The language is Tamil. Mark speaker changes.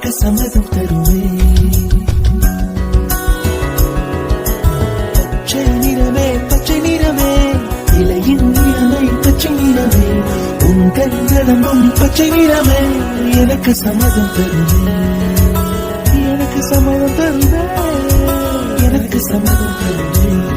Speaker 1: எனக்கு சம்மதம் தருவே. பச்சை நிறமே பச்சை நிறமே, இலையின் நிறமை பச்சை நிறமே, உன் கண்களும் பச்சை நிறமே, எனக்கு சம்மதம் தருவே. எனக்கு சம்மதம் தருவே, எனக்கு சம்மதம் தருவே.